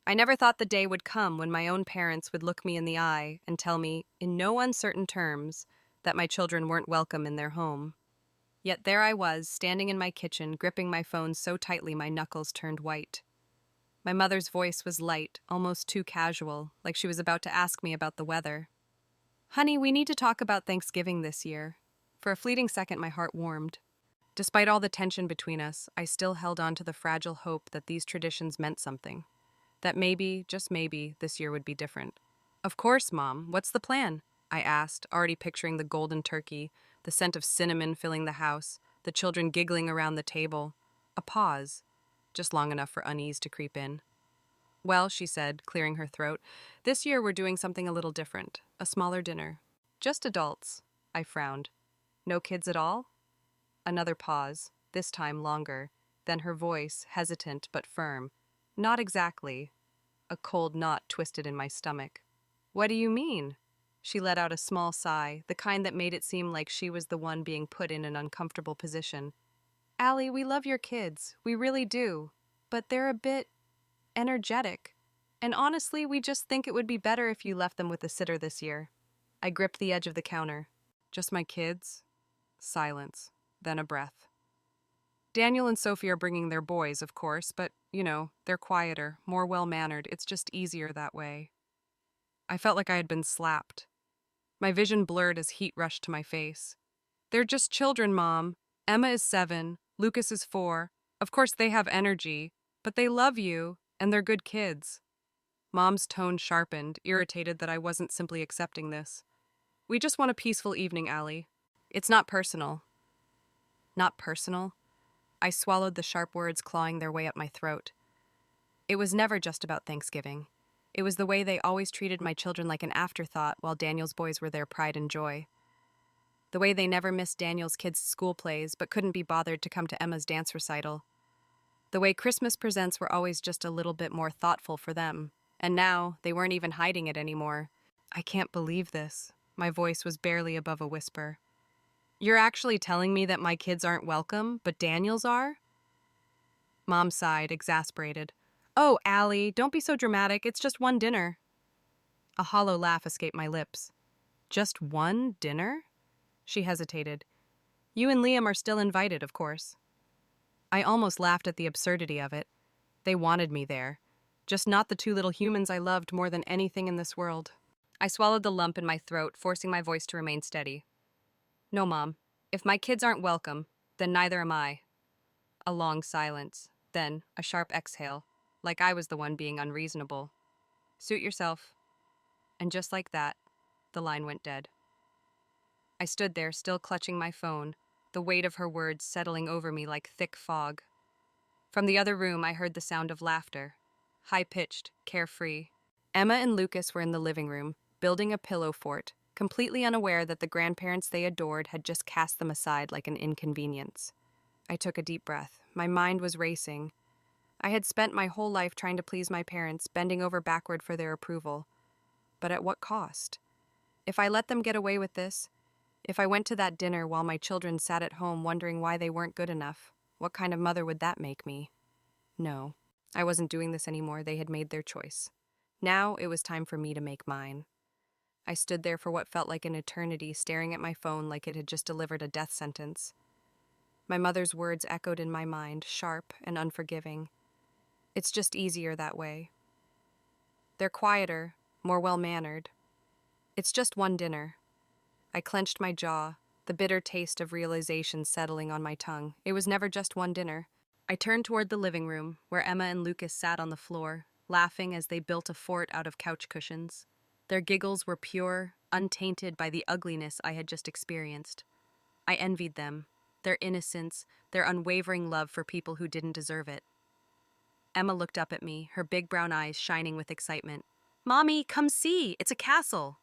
I never thought the day would come when my own parents would look me in the eye and tell me, in no uncertain terms, that my children weren't welcome in their home. Yet there I was, standing in my kitchen, gripping my phone so tightly my knuckles turned white. My mother's voice was light, almost too casual, like she was about to ask me about the weather. Honey, we need to talk about Thanksgiving this year. For a fleeting second, my heart warmed. Despite all the tension between us, I still held on to the fragile hope that these traditions meant something. That maybe, just maybe, this year would be different. Of course, Mom. What's the plan? I asked, already picturing the golden turkey, the scent of cinnamon filling the house, the children giggling around the table. A pause, just long enough for unease to creep in. Well, she said, clearing her throat, this year we're doing something a little different. A smaller dinner. Just adults. I frowned. No kids at all? Another pause, this time longer. Then her voice, hesitant but firm. Not exactly. A cold knot twisted in my stomach. What do you mean? She let out a small sigh, the kind that made it seem like she was the one being put in an uncomfortable position. Allie, we love your kids. We really do. But they're a bit energetic. And honestly, we just think it would be better if you left them with a sitter this year. I gripped the edge of the counter. Just my kids? Silence. Then a breath. Daniel and Sophie are bringing their boys, of course, but, they're quieter, more well-mannered. It's just easier that way. I felt like I had been slapped. My vision blurred as heat rushed to my face. They're just children, Mom. Emma is 7, Lucas is 4. Of course they have energy, but they love you, and they're good kids. Mom's tone sharpened, irritated that I wasn't simply accepting this. We just want a peaceful evening, Allie. It's not personal. Not personal? I swallowed the sharp words clawing their way up my throat. It was never just about Thanksgiving. It was the way they always treated my children like an afterthought while Daniel's boys were their pride and joy. The way they never missed Daniel's kids' school plays but couldn't be bothered to come to Emma's dance recital. The way Christmas presents were always just a little bit more thoughtful for them. And now, they weren't even hiding it anymore. I can't believe this. My voice was barely above a whisper. You're actually telling me that my kids aren't welcome, but Daniel's are? Mom sighed, exasperated. Oh, Allie, don't be so dramatic. It's just one dinner. A hollow laugh escaped my lips. Just one dinner? She hesitated. You and Liam are still invited, of course. I almost laughed at the absurdity of it. They wanted me there. Just not the two little humans I loved more than anything in this world. I swallowed the lump in my throat, forcing my voice to remain steady. No, Mom. If my kids aren't welcome, then neither am I. A long silence, then a sharp exhale, like I was the one being unreasonable. Suit yourself. And just like that, the line went dead. I stood there, still clutching my phone, the weight of her words settling over me like thick fog. From the other room, I heard the sound of laughter. High-pitched, carefree. Emma and Lucas were in the living room, building a pillow fort, completely unaware that the grandparents they adored had just cast them aside like an inconvenience. I took a deep breath. My mind was racing. I had spent my whole life trying to please my parents, bending over backward for their approval. But at what cost? If I let them get away with this, if I went to that dinner while my children sat at home wondering why they weren't good enough, what kind of mother would that make me? No, I wasn't doing this anymore. They had made their choice. Now it was time for me to make mine. I stood there for what felt like an eternity, staring at my phone like it had just delivered a death sentence. My mother's words echoed in my mind, sharp and unforgiving. It's just easier that way. They're quieter, more well-mannered. It's just one dinner. I clenched my jaw, the bitter taste of realization settling on my tongue. It was never just one dinner. I turned toward the living room, where Emma and Lucas sat on the floor, laughing as they built a fort out of couch cushions. Their giggles were pure, untainted by the ugliness I had just experienced. I envied them, their innocence, their unwavering love for people who didn't deserve it. Emma looked up at me, her big brown eyes shining with excitement. Mommy, come see! It's a castle!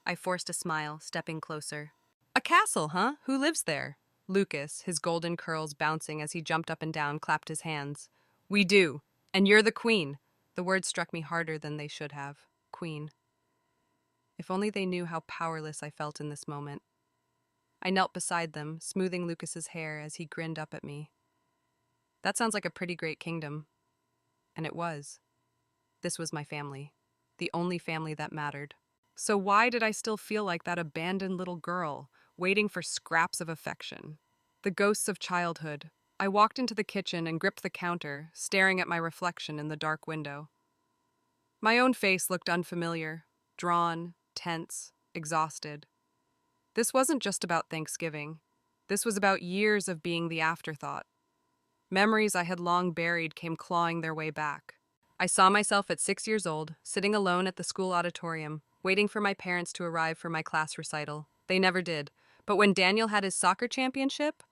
I forced a smile, stepping closer. A castle, huh? Who lives there? Lucas, his golden curls bouncing as he jumped up and down, clapped his hands. We do. And you're the queen. The words struck me harder than they should have. Queen. If only they knew how powerless I felt in this moment. I knelt beside them, smoothing Lucas's hair as he grinned up at me. That sounds like a pretty great kingdom. And it was. This was my family, the only family that mattered. So why did I still feel like that abandoned little girl, waiting for scraps of affection? The ghosts of childhood. I walked into the kitchen and gripped the counter, staring at my reflection in the dark window. My own face looked unfamiliar, drawn, tense, exhausted. This wasn't just about Thanksgiving. This was about years of being the afterthought. Memories I had long buried came clawing their way back. I saw myself at 6 years old, sitting alone at the school auditorium, waiting for my parents to arrive for my class recital. They never did. But when Daniel had his soccer championship,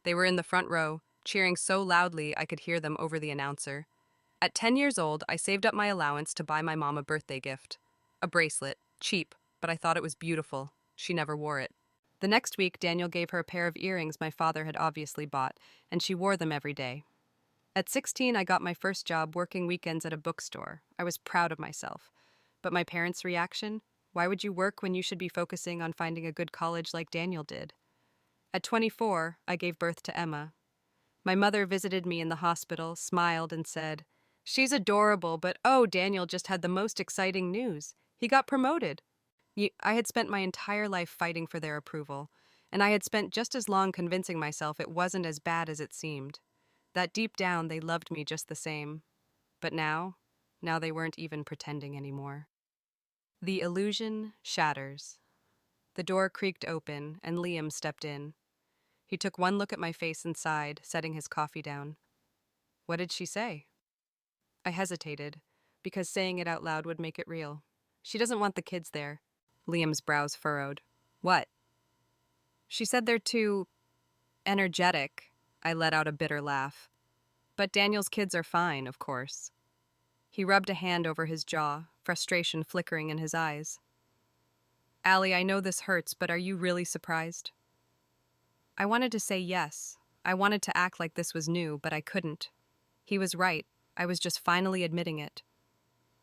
they were in the front row, cheering so loudly I could hear them over the announcer. At 10 years old, I saved up my allowance to buy my mom a birthday gift. A bracelet, cheap, but I thought it was beautiful. She never wore it. The next week, Daniel gave her a pair of earrings my father had obviously bought, and she wore them every day. At 16, I got my first job working weekends at a bookstore. I was proud of myself. But my parents' reaction? Why would you work when you should be focusing on finding a good college like Daniel did? At 24, I gave birth to Emma. My mother visited me in the hospital, smiled, and said, "She's adorable, but oh, Daniel just had the most exciting news. He got promoted." I had spent my entire life fighting for their approval, and I had spent just as long convincing myself it wasn't as bad as it seemed. That deep down they loved me just the same. But now they weren't even pretending anymore. The illusion shatters. The door creaked open, and Liam stepped in. He took one look at my face and sighed, setting his coffee down. What did she say? I hesitated, because saying it out loud would make it real. She doesn't want the kids there. Liam's brows furrowed. What? She said they're too energetic. I let out a bitter laugh. But Daniel's kids are fine, of course. He rubbed a hand over his jaw, frustration flickering in his eyes. Allie, I know this hurts, but are you really surprised? I wanted to say yes. I wanted to act like this was new, but I couldn't. He was right. I was just finally admitting it.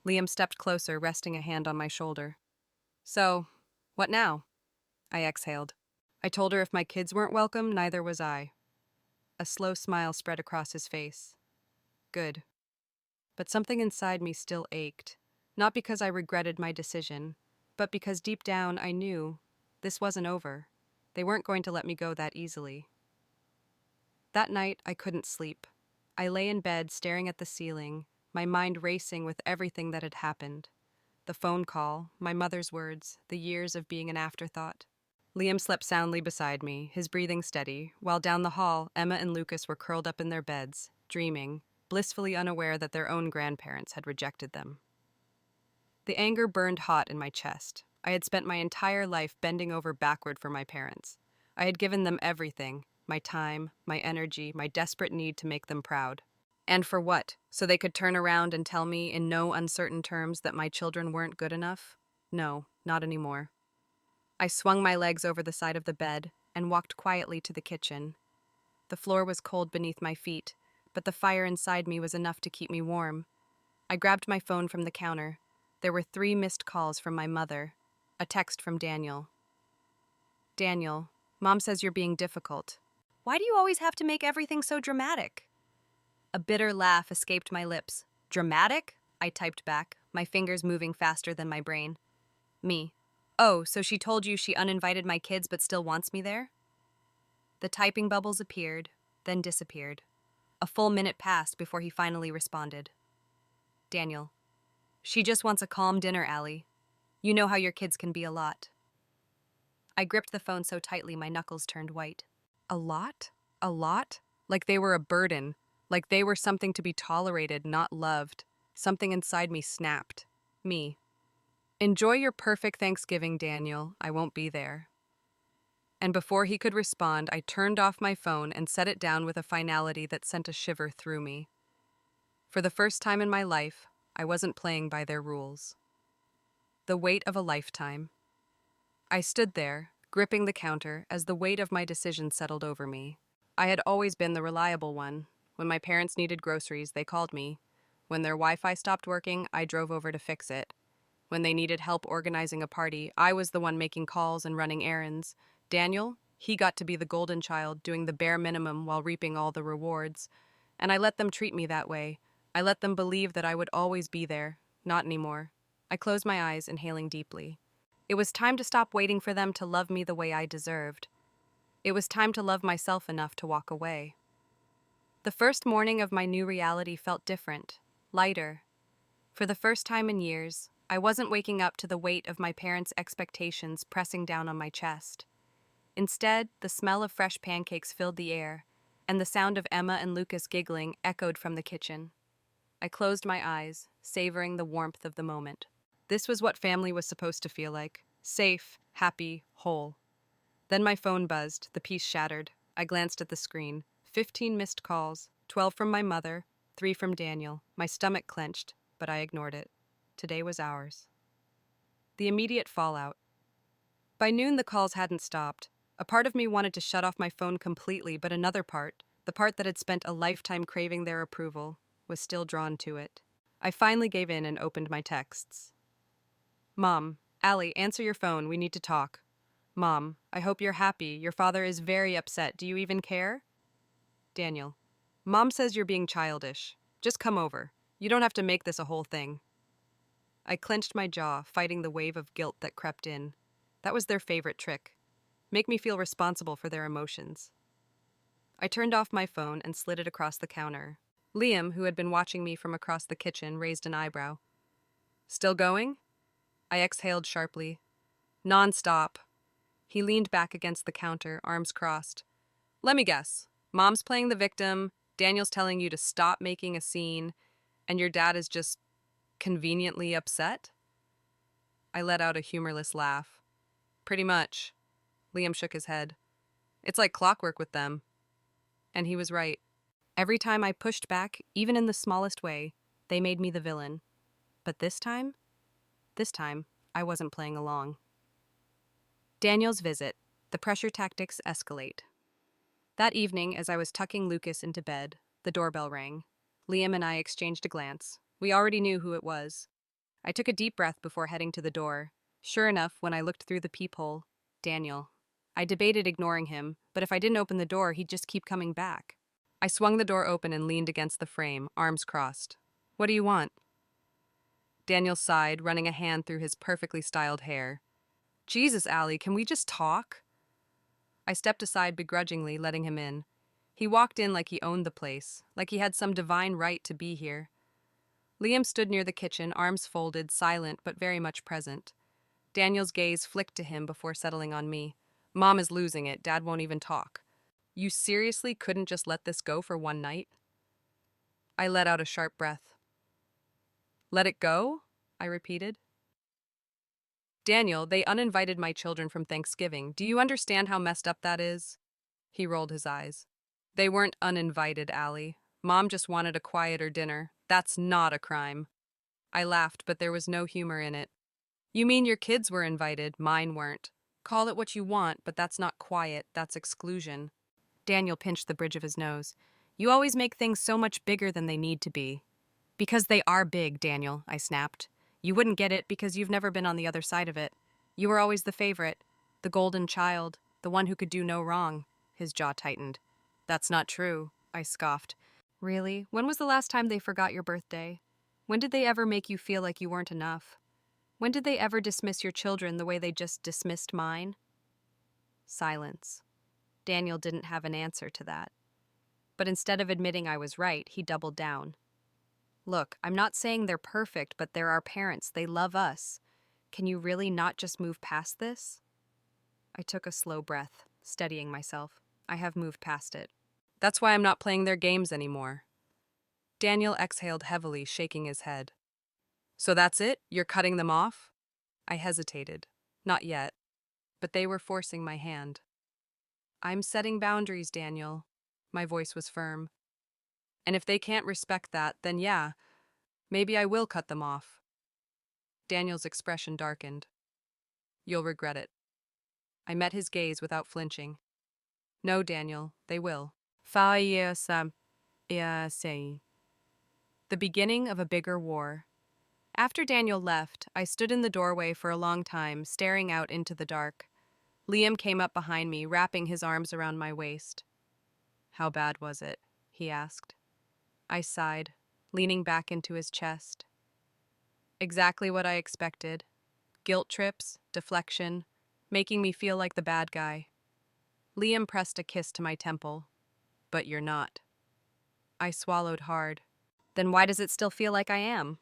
Liam stepped closer, resting a hand on my shoulder. So, what now? I exhaled. I told her if my kids weren't welcome, neither was I. A slow smile spread across his face. Good. But something inside me still ached, not because I regretted my decision, but because deep down I knew this wasn't over. They weren't going to let me go that easily. That night, I couldn't sleep. I lay in bed staring at the ceiling, my mind racing with everything that had happened. The phone call, my mother's words, the years of being an afterthought. Liam slept soundly beside me, his breathing steady, while down the hall, Emma and Lucas were curled up in their beds, dreaming, blissfully unaware that their own grandparents had rejected them. The anger burned hot in my chest. I had spent my entire life bending over backward for my parents. I had given them everything, my time, my energy, my desperate need to make them proud. And for what? So they could turn around and tell me in no uncertain terms that my children weren't good enough? No, not anymore. I swung my legs over the side of the bed and walked quietly to the kitchen. The floor was cold beneath my feet, but the fire inside me was enough to keep me warm. I grabbed my phone from the counter. There were 3 missed calls from my mother, a text from Daniel. Daniel, Mom says you're being difficult. Why do you always have to make everything so dramatic? A bitter laugh escaped my lips. Dramatic? I typed back, my fingers moving faster than my brain. Me. Oh, so she told you she uninvited my kids but still wants me there? The typing bubbles appeared, then disappeared. A full minute passed before he finally responded. Daniel. She just wants a calm dinner, Allie. You know how your kids can be a lot. I gripped the phone so tightly my knuckles turned white. A lot? A lot? Like they were a burden. Like they were something to be tolerated, not loved. Something inside me snapped. Me. Enjoy your perfect Thanksgiving, Daniel. I won't be there. And before he could respond, I turned off my phone and set it down with a finality that sent a shiver through me. For the first time in my life, I wasn't playing by their rules. The weight of a lifetime. I stood there, gripping the counter, as the weight of my decision settled over me. I had always been the reliable one. When my parents needed groceries, they called me. When their Wi-Fi stopped working, I drove over to fix it. When they needed help organizing a party, I was the one making calls and running errands. Daniel, he got to be the golden child, doing the bare minimum while reaping all the rewards. And I let them treat me that way. I let them believe that I would always be there. Not anymore. I closed my eyes, inhaling deeply. It was time to stop waiting for them to love me the way I deserved. It was time to love myself enough to walk away. The first morning of my new reality felt different, lighter. For the first time in years, I wasn't waking up to the weight of my parents' expectations pressing down on my chest. Instead, the smell of fresh pancakes filled the air, and the sound of Emma and Lucas giggling echoed from the kitchen. I closed my eyes, savoring the warmth of the moment. This was what family was supposed to feel like: safe, happy, whole. Then my phone buzzed, the peace shattered. I glanced at the screen. 15 missed calls, 12 from my mother, 3 from Daniel. My stomach clenched, but I ignored it. Today was ours. The immediate fallout. By noon, the calls hadn't stopped. A part of me wanted to shut off my phone completely, but another part, the part that had spent a lifetime craving their approval, was still drawn to it. I finally gave in and opened my texts. Mom, Allie, answer your phone. We need to talk. Mom, I hope you're happy. Your father is very upset. Do you even care? Daniel, Mom says you're being childish. Just come over. You don't have to make this a whole thing. I clenched my jaw, fighting the wave of guilt that crept in. That was their favorite trick: make me feel responsible for their emotions. I turned off my phone and slid it across the counter. Liam, who had been watching me from across the kitchen, raised an eyebrow. Still going? I exhaled sharply. Non-stop. He leaned back against the counter, arms crossed. Let me guess. Mom's playing the victim, Daniel's telling you to stop making a scene, and your dad is just conveniently upset? I let out a humorless laugh. Pretty much. Liam shook his head. It's like clockwork with them. And he was right. Every time I pushed back, even in the smallest way, they made me the villain. But this time, I wasn't playing along. Daniel's visit. The pressure tactics escalate. That evening, as I was tucking Lucas into bed, the doorbell rang. Liam and I exchanged a glance. We already knew who it was. I took a deep breath before heading to the door. Sure enough, when I looked through the peephole, Daniel. I debated ignoring him, but if I didn't open the door, he'd just keep coming back. I swung the door open and leaned against the frame, arms crossed. What do you want? Daniel sighed, running a hand through his perfectly styled hair. Jesus, Allie, can we just talk? I stepped aside begrudgingly, letting him in. He walked in like he owned the place, like he had some divine right to be here. Liam stood near the kitchen, arms folded, silent but very much present. Daniel's gaze flicked to him before settling on me. Mom is losing it. Dad won't even talk. You seriously couldn't just let this go for one night? I let out a sharp breath. Let it go? I repeated. Daniel, they uninvited my children from Thanksgiving. Do you understand how messed up that is? He rolled his eyes. They weren't uninvited, Allie. Mom just wanted a quieter dinner. That's not a crime. I laughed, but there was no humor in it. You mean your kids were invited, mine weren't. Call it what you want, but that's not quiet, that's exclusion. Daniel pinched the bridge of his nose. You always make things so much bigger than they need to be. Because they are big, Daniel, I snapped. You wouldn't get it because you've never been on the other side of it. You were always the favorite, the golden child, the one who could do no wrong. His jaw tightened. That's not true, I scoffed. Really? When was the last time they forgot your birthday? When did they ever make you feel like you weren't enough? When did they ever dismiss your children the way they just dismissed mine? Silence. Daniel didn't have an answer to that. But instead of admitting I was right, he doubled down. Look, I'm not saying they're perfect, but they're our parents. They love us. Can you really not just move past this? I took a slow breath, steadying myself. I have moved past it. That's why I'm not playing their games anymore. Daniel exhaled heavily, shaking his head. So that's it? You're cutting them off? I hesitated. Not yet. But they were forcing my hand. I'm setting boundaries, Daniel. My voice was firm. And if they can't respect that, then yeah, maybe I will cut them off. Daniel's expression darkened. You'll regret it. I met his gaze without flinching. No, Daniel, they will. The beginning of a bigger war. After Daniel left, I stood in the doorway for a long time, staring out into the dark. Liam came up behind me, wrapping his arms around my waist. How bad was it? He asked. I sighed, leaning back into his chest. Exactly what I expected. Guilt trips, deflection, making me feel like the bad guy. Liam pressed a kiss to my temple. But you're not. I swallowed hard. Then why does it still feel like I am?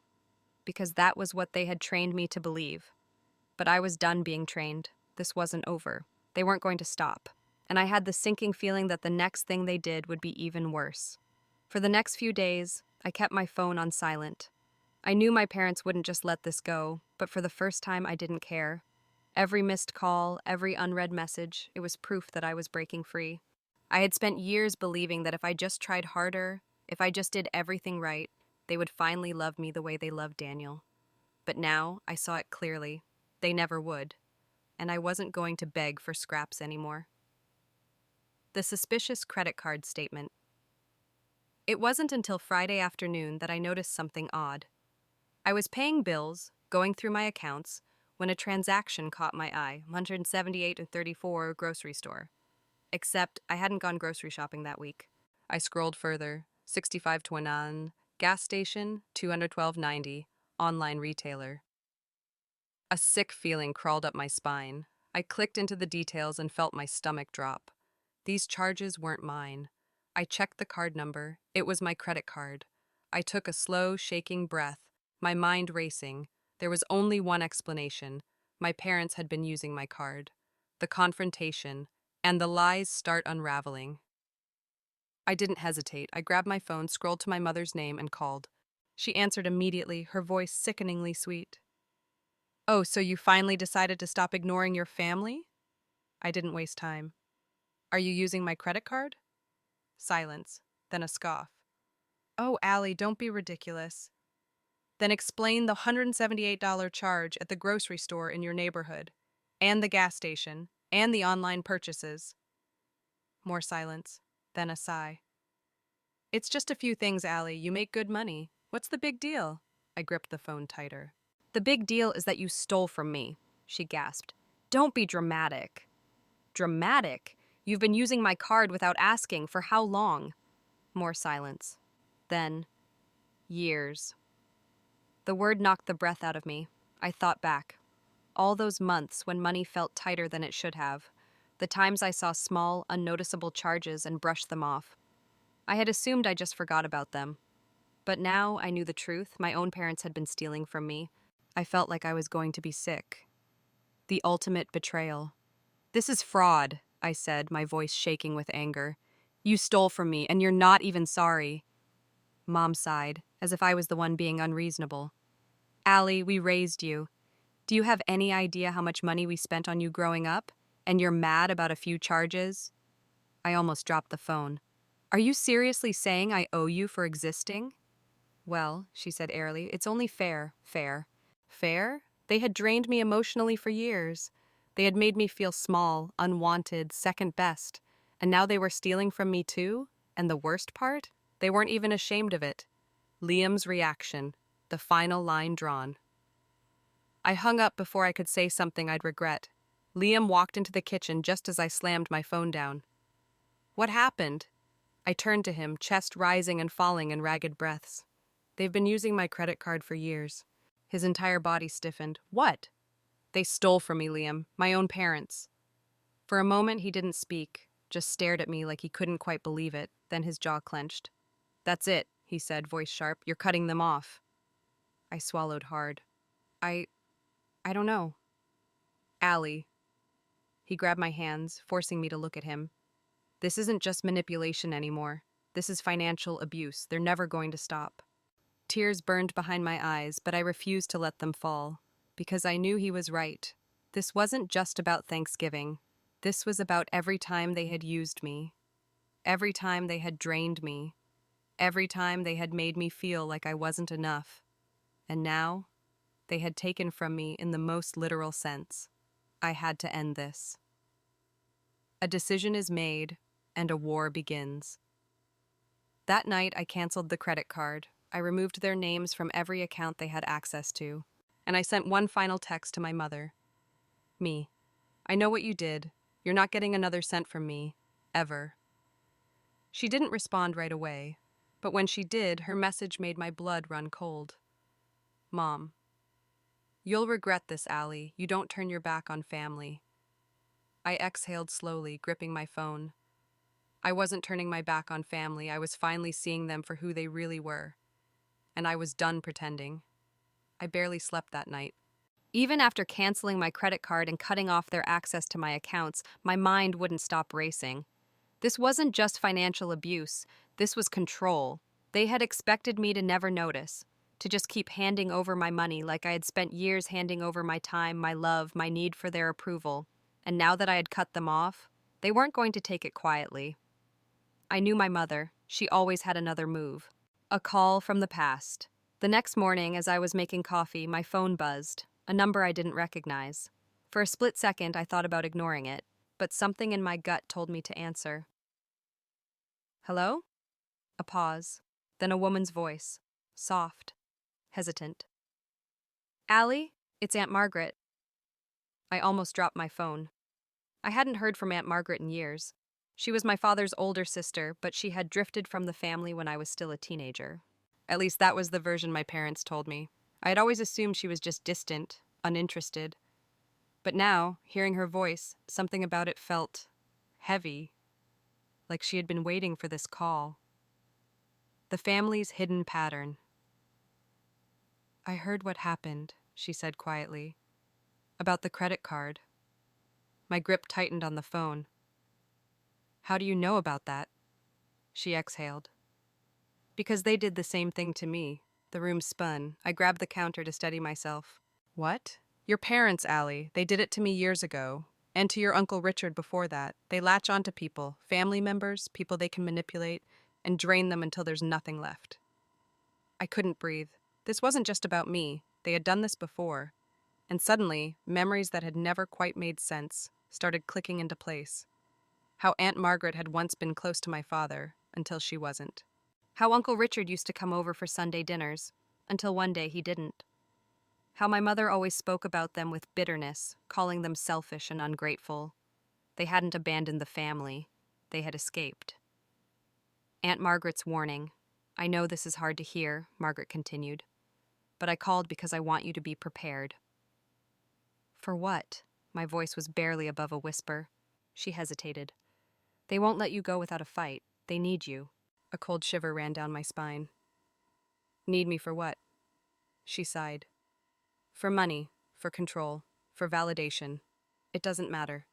Because that was what they had trained me to believe. But I was done being trained. This wasn't over. They weren't going to stop. And I had the sinking feeling that the next thing they did would be even worse. For the next few days, I kept my phone on silent. I knew my parents wouldn't just let this go, but for the first time I didn't care. Every missed call, every unread message, it was proof that I was breaking free. I had spent years believing that if I just tried harder, if I just did everything right, they would finally love me the way they loved Daniel. But now I saw it clearly. They never would. And I wasn't going to beg for scraps anymore. The suspicious credit card statement. It wasn't until Friday afternoon that I noticed something odd. I was paying bills, going through my accounts, when a transaction caught my eye, 178.34 grocery store. Except I hadn't gone grocery shopping that week. I scrolled further, 65.29, gas station, 212.90, online retailer. A sick feeling crawled up my spine. I clicked into the details and felt my stomach drop. These charges weren't mine. I checked the card number. It was my credit card. I took a slow, shaking breath, my mind racing. There was only one explanation. My parents had been using my card. The confrontation, and the lies start unraveling. I didn't hesitate. I grabbed my phone, scrolled to my mother's name, and called. She answered immediately, her voice sickeningly sweet. Oh, so you finally decided to stop ignoring your family? I didn't waste time. Are you using my credit card? Silence, then a scoff. Oh, Allie, don't be ridiculous. Then explain the $178 charge at the grocery store in your neighborhood, and the gas station, and the online purchases. More silence, then a sigh. It's just a few things, Allie. You make good money. What's the big deal? I gripped the phone tighter. The big deal is that you stole from me, she gasped. Don't be dramatic. Dramatic? You've been using my card without asking for how long? More silence. Then, years. The word knocked the breath out of me. I thought back. All those months when money felt tighter than it should have. The times I saw small, unnoticeable charges and brushed them off. I had assumed I just forgot about them. But now I knew the truth. My own parents had been stealing from me. I felt like I was going to be sick. The ultimate betrayal. This is fraud, I said, my voice shaking with anger. You stole from me, and you're not even sorry. Mom sighed, as if I was the one being unreasonable. Allie, we raised you. Do you have any idea how much money we spent on you growing up? And you're mad about a few charges? I almost dropped the phone. Are you seriously saying I owe you for existing? Well, she said airily, it's only fair. Fair? Fair? They had drained me emotionally for years. They had made me feel small, unwanted, second best. And now they were stealing from me too? And the worst part? They weren't even ashamed of it. Liam's reaction, the final line drawn. I hung up before I could say something I'd regret. Liam walked into the kitchen just as I slammed my phone down. What happened? I turned to him, chest rising and falling in ragged breaths. They've been using my credit card for years. His entire body stiffened. What? They stole from me, Liam. My own parents. For a moment, he didn't speak, just stared at me like he couldn't quite believe it. Then his jaw clenched. That's it, he said, voice sharp. You're cutting them off. I swallowed hard. I don't know. Allie. He grabbed my hands, forcing me to look at him. This isn't just manipulation anymore. This is financial abuse. They're never going to stop. Tears burned behind my eyes, but I refused to let them fall, because I knew he was right. This wasn't just about Thanksgiving. This was about every time they had used me. Every time they had drained me. Every time they had made me feel like I wasn't enough. And now, they had taken from me in the most literal sense. I had to end this. A decision is made, and a war begins. That night, I canceled the credit card. I removed their names from every account they had access to, and I sent one final text to my mother. Me. I know what you did. You're not getting another cent from me. Ever. She didn't respond right away, but when she did, her message made my blood run cold. Mom, You'll regret this, Allie. You don't turn your back on family. I exhaled slowly, gripping my phone. I wasn't turning my back on family. I was finally seeing them for who they really were. And I was done pretending. I barely slept that night. Even after canceling my credit card and cutting off their access to my accounts, my mind wouldn't stop racing. This wasn't just financial abuse, this was control. They had expected me to never notice, to just keep handing over my money like I had spent years handing over my time, my love, my need for their approval. And now that I had cut them off, they weren't going to take it quietly. I knew my mother. She always had another move. A call from the past. The next morning, as I was making coffee, my phone buzzed, a number I didn't recognize. For a split second, I thought about ignoring it, but something in my gut told me to answer. Hello? A pause. Then a woman's voice. Soft. Hesitant. Allie? It's Aunt Margaret. I almost dropped my phone. I hadn't heard from Aunt Margaret in years. She was my father's older sister, but she had drifted from the family when I was still a teenager. At least that was the version my parents told me. I had always assumed she was just distant, uninterested. But now, hearing her voice, something about it felt heavy, like she had been waiting for this call. The family's hidden pattern. I heard what happened, she said quietly. About the credit card. My grip tightened on the phone. How do you know about that? She exhaled. Because they did the same thing to me. The room spun. I grabbed the counter to steady myself. What? Your parents, Allie. They did it to me years ago. And to your Uncle Richard before that. They latch onto people, family members, people they can manipulate, and drain them until there's nothing left. I couldn't breathe. This wasn't just about me. They had done this before. And suddenly, memories that had never quite made sense started clicking into place. How Aunt Margaret had once been close to my father, until she wasn't. How Uncle Richard used to come over for Sunday dinners, until one day he didn't. How my mother always spoke about them with bitterness, calling them selfish and ungrateful. They hadn't abandoned the family. They had escaped. Aunt Margaret's warning. I know this is hard to hear, Margaret continued, but I called because I want you to be prepared. For what? My voice was barely above a whisper. She hesitated. They won't let you go without a fight. They need you. A cold shiver ran down my spine. Need me for what? She sighed. For money, for control, for validation. It doesn't matter.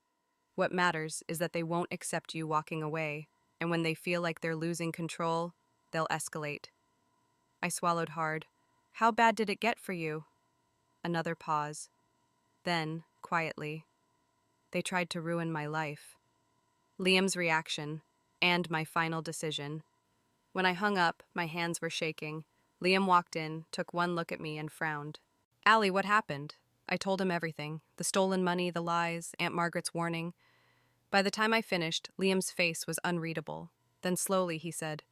What matters is that they won't accept you walking away, and when they feel like they're losing control, they'll escalate. I swallowed hard. How bad did it get for you? Another pause. Then, quietly, they tried to ruin my life. Liam's reaction, and my final decision. When I hung up, my hands were shaking. Liam walked in, took one look at me, and frowned. Allie, what happened? I told him everything. The stolen money, the lies, Aunt Margaret's warning. By the time I finished, Liam's face was unreadable. Then slowly he said,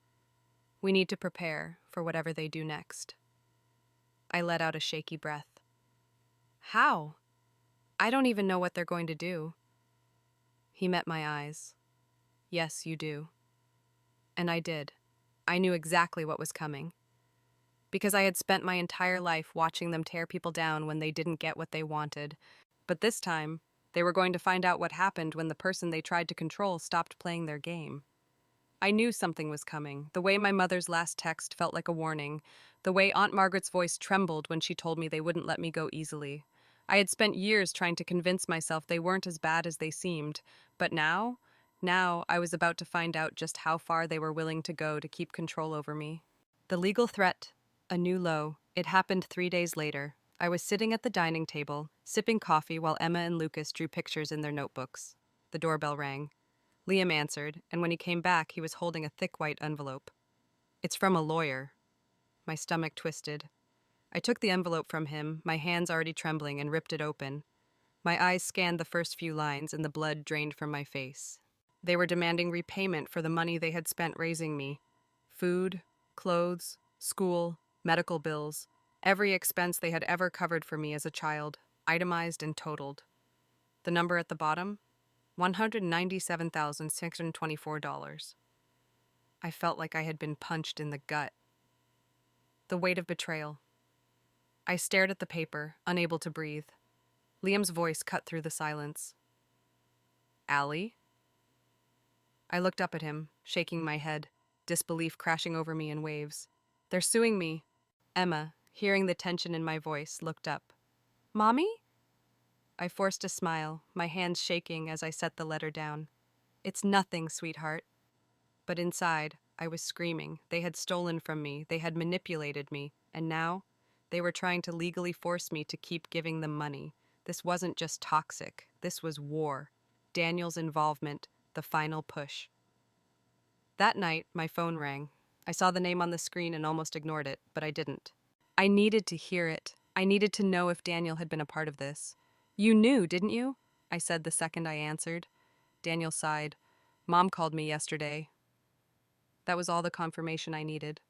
We need to prepare for whatever they do next. I let out a shaky breath. How? I don't even know what they're going to do. He met my eyes. Yes, you do. And I did. I knew exactly what was coming. Because I had spent my entire life watching them tear people down when they didn't get what they wanted. But this time, they were going to find out what happened when the person they tried to control stopped playing their game. I knew something was coming. The way my mother's last text felt like a warning. The way Aunt Margaret's voice trembled when she told me they wouldn't let me go easily. I had spent years trying to convince myself they weren't as bad as they seemed. But now I was about to find out just how far they were willing to go to keep control over me. The legal threat, a new low. It happened 3 days later. I was sitting at the dining table, sipping coffee while Emma and Lucas drew pictures in their notebooks. The doorbell rang. Liam answered, and when he came back, he was holding a thick white envelope. It's from a lawyer. My stomach twisted. I took the envelope from him, my hands already trembling, and ripped it open. My eyes scanned the first few lines, and the blood drained from my face. They were demanding repayment for the money they had spent raising me. Food, clothes, school, medical bills, every expense they had ever covered for me as a child, itemized and totaled. The number at the bottom? $197,624. I felt like I had been punched in the gut. The weight of betrayal. I stared at the paper, unable to breathe. Liam's voice cut through the silence. Allie? I looked up at him, shaking my head, disbelief crashing over me in waves. They're suing me. Emma, hearing the tension in my voice, looked up. Mommy? I forced a smile, my hands shaking as I set the letter down. It's nothing, sweetheart. But inside, I was screaming. They had stolen from me, they had manipulated me, and now they were trying to legally force me to keep giving them money. This wasn't just toxic, this was war. Daniel's involvement, the final push. That night, my phone rang. I saw the name on the screen and almost ignored it, but I didn't. I needed to hear it. I needed to know if Daniel had been a part of this. You knew, didn't you? I said the second I answered. Daniel sighed. Mom called me yesterday. That was all the confirmation I needed.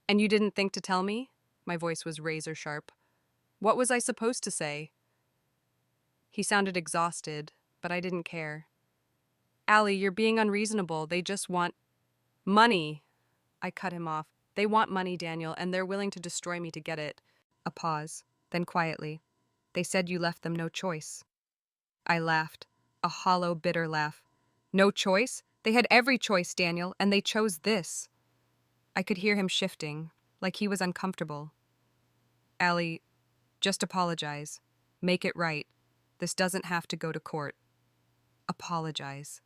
And you didn't think to tell me? My voice was razor sharp. What was I supposed to say? He sounded exhausted, but I didn't care. Allie, you're being unreasonable. They just want money. I cut him off. They want money, Daniel, and they're willing to destroy me to get it. A pause, then quietly. They said you left them no choice. I laughed, a hollow, bitter laugh. No choice? They had every choice, Daniel, and they chose this. I could hear him shifting, like he was uncomfortable. Allie, just apologize. Make it right. This doesn't have to go to court. Apologize.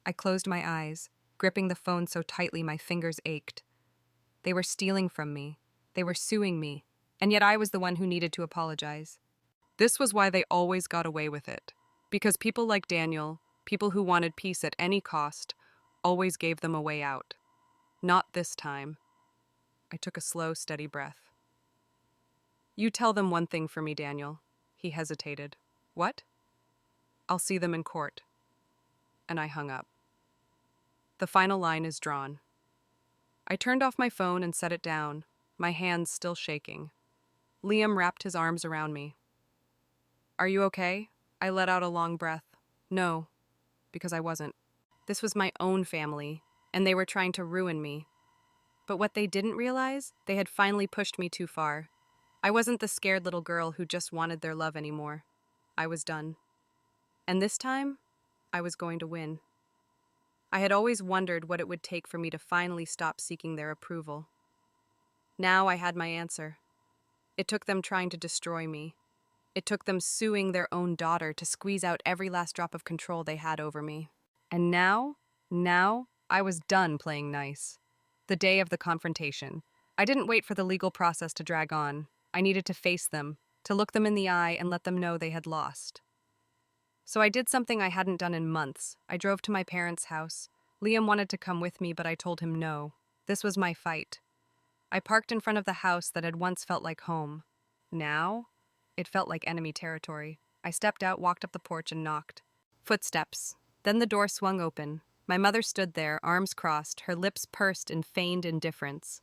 I closed my eyes, gripping the phone so tightly my fingers ached. They were stealing from me. They were suing me. And yet I was the one who needed to apologize. This was why they always got away with it. Because people like Daniel, people who wanted peace at any cost, always gave them a way out. Not this time. I took a slow, steady breath. You tell them one thing for me, Daniel. He hesitated. What? I'll see them in court. And I hung up. The final line is drawn. I turned off my phone and set it down, my hands still shaking. Liam wrapped his arms around me. Are you okay? I let out a long breath. No, because I wasn't. This was my own family, and they were trying to ruin me. But what they didn't realize, they had finally pushed me too far. I wasn't the scared little girl who just wanted their love anymore. I was done. And this time, I was going to win. I had always wondered what it would take for me to finally stop seeking their approval. Now I had my answer. It took them trying to destroy me. It took them suing their own daughter to squeeze out every last drop of control they had over me. And now, I was done playing nice. The day of the confrontation. I didn't wait for the legal process to drag on. I needed to face them, to look them in the eye and let them know they had lost. So I did something I hadn't done in months. I drove to my parents' house. Liam wanted to come with me, but I told him no. This was my fight. I parked in front of the house that had once felt like home. Now, it felt like enemy territory. I stepped out, walked up the porch, and knocked. Footsteps. Then the door swung open. My mother stood there, arms crossed, her lips pursed in feigned indifference.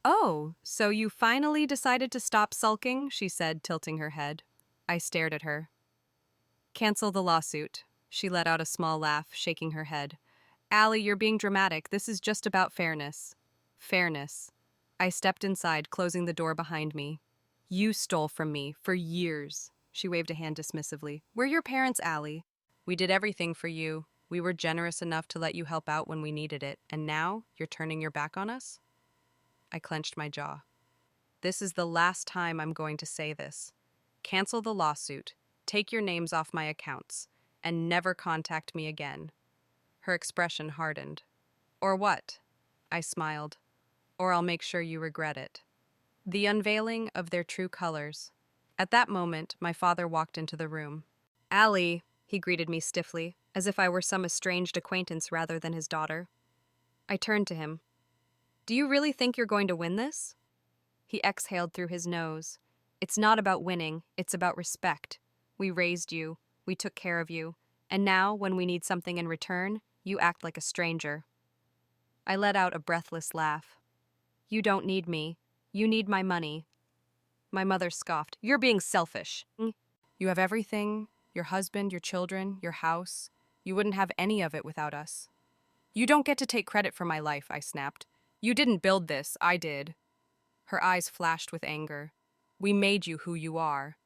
Oh, so you finally decided to stop sulking? She said, tilting her head. I stared at her. Cancel the lawsuit. She let out a small laugh, shaking her head. Allie, you're being dramatic. This is just about fairness. Fairness. I stepped inside, closing the door behind me. You stole from me for years. She waved a hand dismissively. We're your parents, Allie. We did everything for you. We were generous enough to let you help out when we needed it. And now you're turning your back on us? I clenched my jaw. This is the last time I'm going to say this. Cancel the lawsuit. Take your names off my accounts. And never contact me again. Her expression hardened. Or what? I smiled. Or I'll make sure you regret it. The unveiling of their true colors. At that moment, my father walked into the room. Allie, he greeted me stiffly, as if I were some estranged acquaintance rather than his daughter. I turned to him. Do you really think you're going to win this? He exhaled through his nose. It's not about winning, it's about respect. We raised you, we took care of you, and now, when we need something in return, you act like a stranger. I let out a breathless laugh. You don't need me. You need my money. My mother scoffed. You're being selfish. You have everything, your husband, your children, your house. You wouldn't have any of it without us. You don't get to take credit for my life, I snapped. You didn't build this, I did. Her eyes flashed with anger. We made you who you are.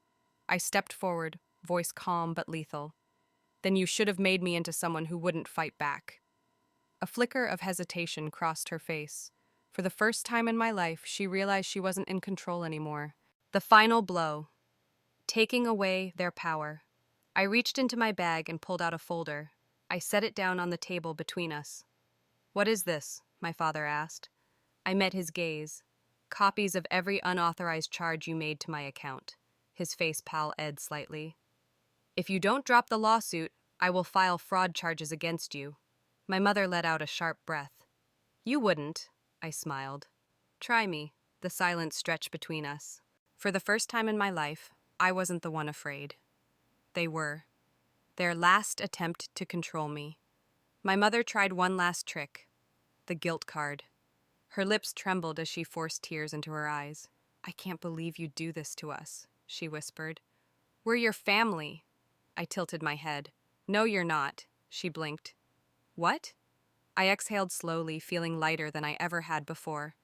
I stepped forward, voice calm but lethal. Then you should have made me into someone who wouldn't fight back. A flicker of hesitation crossed her face. For the first time in my life, she realized she wasn't in control anymore. The final blow, taking away their power. I reached into my bag and pulled out a folder. I set it down on the table between us. "What is this?" my father asked. I met his gaze. "Copies of every unauthorized charge you made to my account." His face pallid slightly. "If you don't drop the lawsuit, I will file fraud charges against you." My mother let out a sharp breath. "You wouldn't," I smiled. "Try me." The silence stretched between us. For the first time in my life, I wasn't the one afraid. They were. Their last attempt to control me. My mother tried one last trick. The guilt card. Her lips trembled as she forced tears into her eyes. "I can't believe you do this to us," she whispered. "We're your family." I tilted my head. "No, you're not," she blinked. "What?" I exhaled slowly, feeling lighter than I ever had before.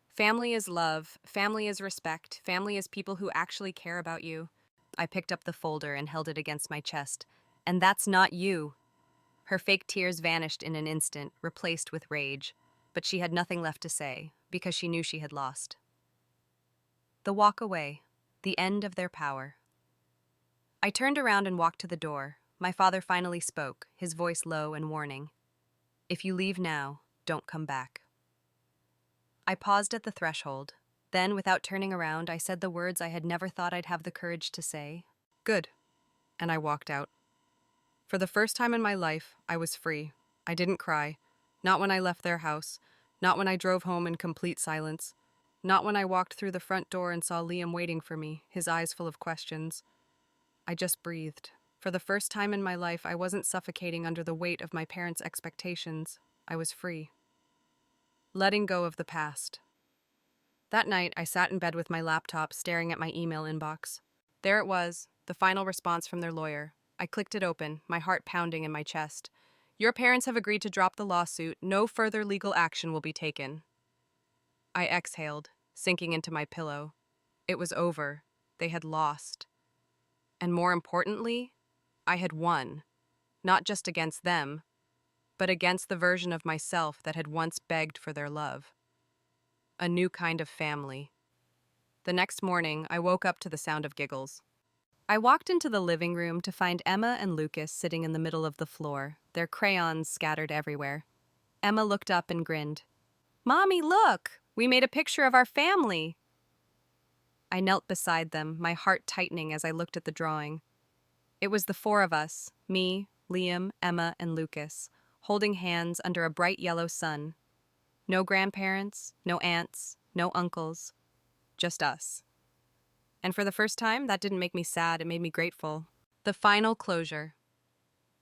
Family is love, family is respect, family is people who actually care about you. I picked up the folder and held it against my chest. "And that's not you." Her fake tears vanished in an instant, replaced with rage, but she had nothing left to say, because she knew she had lost. The walk away, the end of their power. I turned around and walked to the door. My father finally spoke, his voice low and warning. "If you leave now, don't come back." I paused at the threshold. Then, without turning around, I said the words I had never thought I'd have the courage to say. "Good." And I walked out. For the first time in my life, I was free. I didn't cry. Not when I left their house. Not when I drove home in complete silence. Not when I walked through the front door and saw Liam waiting for me, his eyes full of questions. I just breathed. For the first time in my life, I wasn't suffocating under the weight of my parents' expectations. I was free. Letting go of the past. That night, I sat in bed with my laptop, staring at my email inbox. There it was, the final response from their lawyer. I clicked it open, my heart pounding in my chest. "Your parents have agreed to drop the lawsuit. No further legal action will be taken." I exhaled, sinking into my pillow. It was over. They had lost. And more importantly, I had won. Not just against them, but against the version of myself that had once begged for their love. A new kind of family. The next morning, I woke up to the sound of giggles. I walked into the living room to find Emma and Lucas sitting in the middle of the floor, their crayons scattered everywhere. Emma looked up and grinned. "Mommy, look! We made a picture of our family!" I knelt beside them, my heart tightening as I looked at the drawing. It was the four of us, me, Liam, Emma, and Lucas, holding hands under a bright yellow sun. No grandparents, no aunts, no uncles, just us. And for the first time, that didn't make me sad, it made me grateful. The final closure.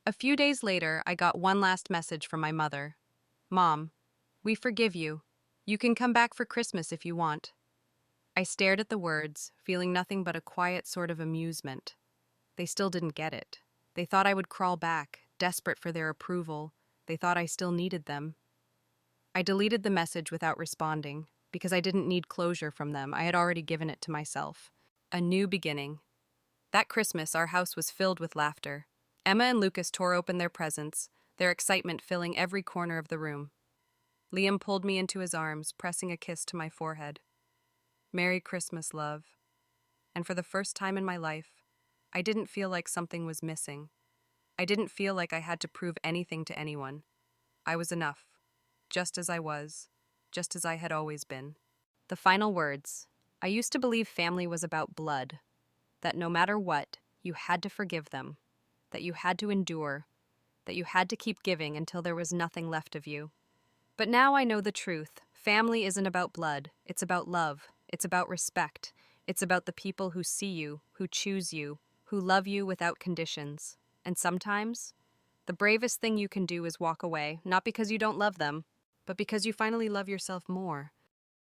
A few days later, I got one last message from my mother. "Mom, we forgive you. You can come back for Christmas if you want." I stared at the words, feeling nothing but a quiet sort of amusement. They still didn't get it. They thought I would crawl back, desperate for their approval. They thought I still needed them. I deleted the message without responding, because I didn't need closure from them. I had already given it to myself. A new beginning. That Christmas, our house was filled with laughter. Emma and Lucas tore open their presents, their excitement filling every corner of the room. Liam pulled me into his arms, pressing a kiss to my forehead. "Merry Christmas, love." And for the first time in my life, I didn't feel like something was missing. I didn't feel like I had to prove anything to anyone. I was enough, just as I was, just as I had always been. The final words. I used to believe family was about blood, that no matter what, you had to forgive them, that you had to endure, that you had to keep giving until there was nothing left of you. But now I know the truth. Family isn't about blood. It's about love. It's about respect. It's about the people who see you, who choose you, who love you without conditions. And sometimes, the bravest thing you can do is walk away, not because you don't love them, but because you finally love yourself more.